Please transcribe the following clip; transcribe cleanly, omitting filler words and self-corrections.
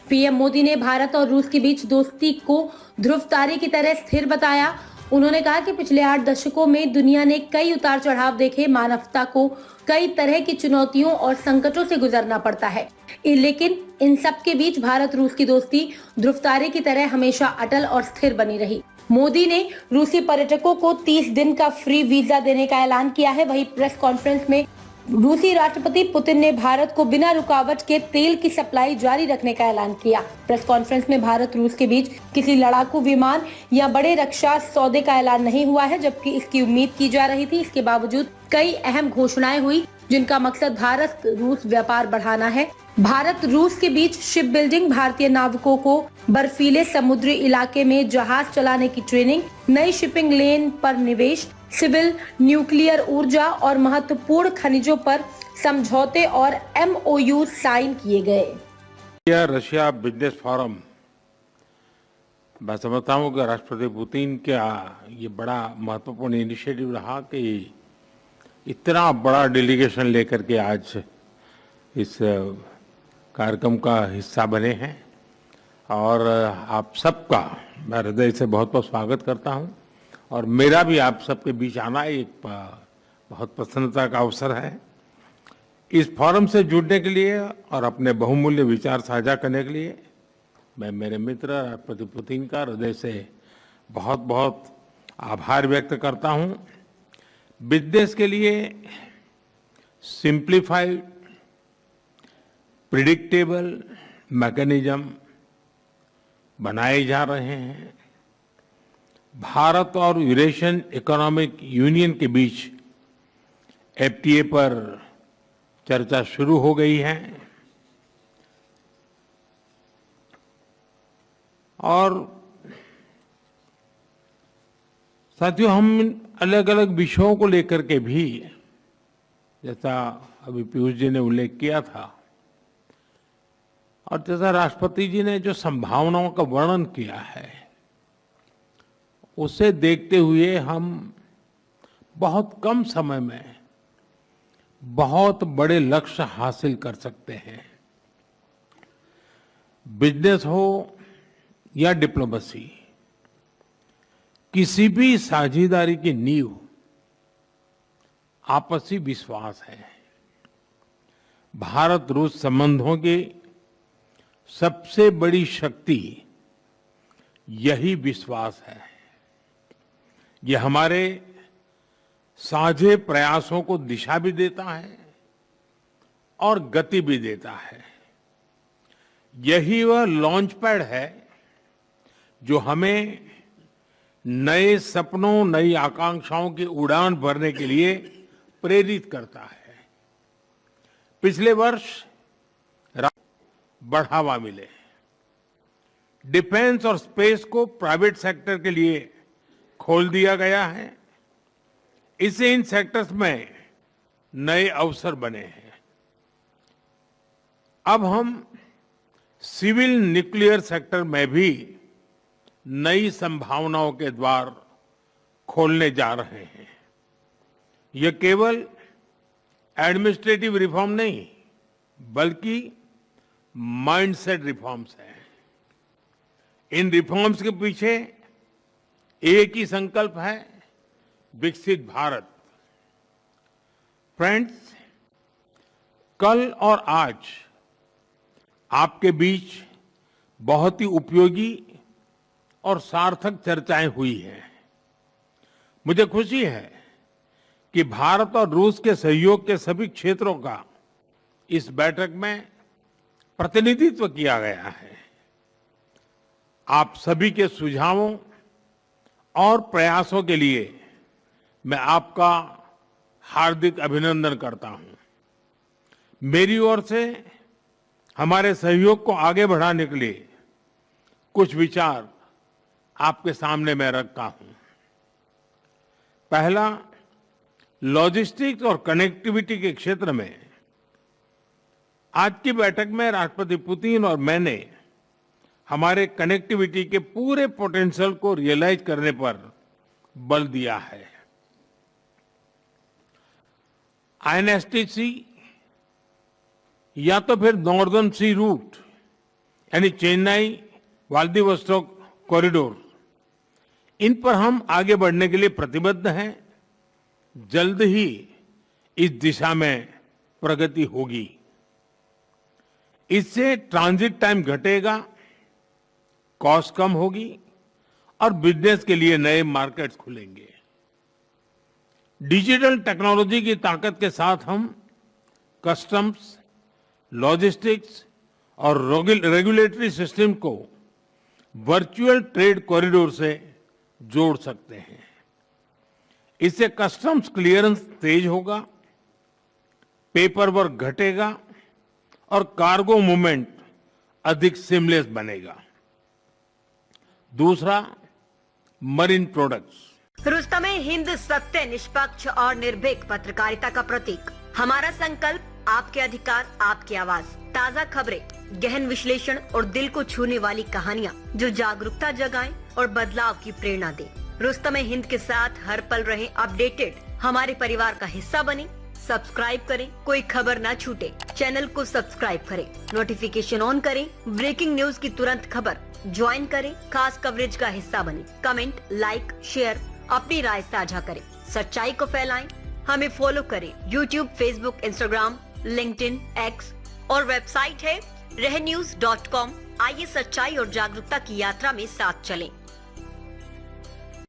PM Modi ने भारत और रूस के बीच दोस्ती को ध्रुव तारे की तरह स्थिर बताया। उन्होंने कहा कि पिछले 8 दशकों में दुनिया ने कई उतार चढ़ाव देखे, मानवता को कई तरह की चुनौतियों और संकटों से गुजरना पड़ता है, लेकिन इन सब के बीच भारत रूस की दोस्ती ध्रुव तारे की तरह हमेशा अटल और स्थिर बनी रही। मोदी ने रूसी पर्यटकों को 30 दिन का फ्री वीजा देने का ऐलान किया है। वहीं प्रेस कॉन्फ्रेंस में रूसी राष्ट्रपति पुतिन ने भारत को बिना रुकावट के तेल की सप्लाई जारी रखने का ऐलान किया। प्रेस कॉन्फ्रेंस में भारत रूस के बीच किसी लड़ाकू विमान या बड़े रक्षा सौदे का ऐलान नहीं हुआ है, जबकि इसकी उम्मीद की जा रही थी। इसके बावजूद कई अहम घोषणाएं हुई, जिनका मकसद भारत रूस व्यापार बढ़ाना है। भारत रूस के बीच शिप बिल्डिंग, भारतीय नाविकों को बर्फीले समुद्री इलाके में जहाज चलाने की ट्रेनिंग, नई शिपिंग लेन पर निवेश, सिविल, न्यूक्लियर ऊर्जा और महत्वपूर्ण खनिजों पर समझौते और एमओयू साइन किए गए। रशिया बिजनेस फोरम, मैं समझता हूँ कि राष्ट्रपति पुतिन का ये बड़ा महत्वपूर्ण इनिशिएटिव रहा कि इतना बड़ा डेलीगेशन लेकर के आज इस कार्यक्रम का हिस्सा बने हैं और आप सबका मैं हृदय से बहुत बहुत स्वागत करता हूं। और मेरा भी आप सबके बीच आना एक बहुत प्रसन्नता का अवसर है। इस फोरम से जुड़ने के लिए और अपने बहुमूल्य विचार साझा करने के लिए मैं मेरे मित्र राष्ट्रपति पुतिन का हृदय से बहुत बहुत आभार व्यक्त करता हूं। बिजनेस के लिए सिंप्लीफाइड प्रिडिक्टेबल मैकेनिज्म बनाए जा रहे हैं। भारत और यूरेशियन इकोनॉमिक यूनियन के बीच एफटीए पर चर्चा शुरू हो गई है और साथियों, हम अलग अलग विषयों को लेकर के भी, जैसा अभी पीयूष जी ने उल्लेख किया था और जैसा राष्ट्रपति जी ने जो संभावनाओं का वर्णन किया है, उसे देखते हुए हम बहुत कम समय में बहुत बड़े लक्ष्य हासिल कर सकते हैं। बिजनेस हो या डिप्लोमेसी, किसी भी साझेदारी की नींव आपसी विश्वास है। भारत रूस संबंधों की सबसे बड़ी शक्ति यही विश्वास है। यह हमारे साझे प्रयासों को दिशा भी देता है और गति भी देता है। यही वह लॉन्च पैड है जो हमें नए सपनों, नई आकांक्षाओं की उड़ान भरने के लिए प्रेरित करता है। पिछले वर्ष बढ़ावा मिले, डिफेंस और स्पेस को प्राइवेट सेक्टर के लिए खोल दिया गया है। इससे इन सेक्टर्स में नए अवसर बने हैं। अब हम सिविल न्यूक्लियर सेक्टर में भी नई संभावनाओं के द्वार खोलने जा रहे हैं। यह केवल एडमिनिस्ट्रेटिव रिफॉर्म नहीं, बल्कि माइंडसेट रिफॉर्म्स हैं। इन रिफॉर्म्स के पीछे एक ही संकल्प है, विकसित भारत। फ्रेंड्स, कल और आज आपके बीच बहुत ही उपयोगी और सार्थक चर्चाएं हुई हैं। मुझे खुशी है कि भारत और रूस के सहयोग के सभी क्षेत्रों का इस बैठक में प्रतिनिधित्व किया गया है। आप सभी के सुझावों और प्रयासों के लिए मैं आपका हार्दिक अभिनंदन करता हूं। मेरी ओर से हमारे सहयोग को आगे बढ़ाने के लिए कुछ विचार आपके सामने मैं रखता हूं। पहला, लॉजिस्टिक्स और कनेक्टिविटी के क्षेत्र में आज की बैठक में राष्ट्रपति पुतिन और मैंने हमारे कनेक्टिविटी के पूरे पोटेंशियल को रियलाइज करने पर बल दिया है। आईएनएसटीसी या तो फिर नॉर्दर्न सी रूट यानी चेन्नई व्लादिवोस्तोक कॉरिडोर, इन पर हम आगे बढ़ने के लिए प्रतिबद्ध हैं। जल्द ही इस दिशा में प्रगति होगी। इससे ट्रांजिट टाइम घटेगा, कॉस्ट कम होगी और बिजनेस के लिए नए मार्केट्स खुलेंगे। डिजिटल टेक्नोलॉजी की ताकत के साथ हम कस्टम्स, लॉजिस्टिक्स और रेगुलेटरी सिस्टम को वर्चुअल ट्रेड कॉरिडोर से जोड़ सकते हैं। इससे कस्टम्स क्लियरेंस तेज होगा, पेपर वर्क घटेगा और कार्गो मूवमेंट अधिक सीमलेस बनेगा। दूसरा, मरीन प्रोडक्ट्स। रुस्तम-ए-हिंद सत्य, निष्पक्ष और निर्भीक पत्रकारिता का प्रतीक। हमारा संकल्प, आपके अधिकार, आपकी आवाज। ताज़ा खबरें, गहन विश्लेषण और दिल को छूने वाली कहानियाँ जो जागरूकता जगाएं और बदलाव की प्रेरणा दें। रुस्तम-ए-हिंद के साथ हर पल रहें अपडेटेड। हमारे परिवार का हिस्सा बने। सब्सक्राइब करें, कोई खबर ना छूटे। चैनल को सब्सक्राइब करें, नोटिफिकेशन ऑन करें, ब्रेकिंग न्यूज की तुरंत खबर ज्वाइन करें, खास कवरेज का हिस्सा बने। कमेंट, लाइक, शेयर, अपनी राय साझा करें, सच्चाई को फैलाएं। हमें फॉलो करें YouTube, Facebook, Instagram, LinkedIn, X और वेबसाइट है रहnews.com। आइए सच्चाई और जागरूकता की यात्रा में साथ चलें।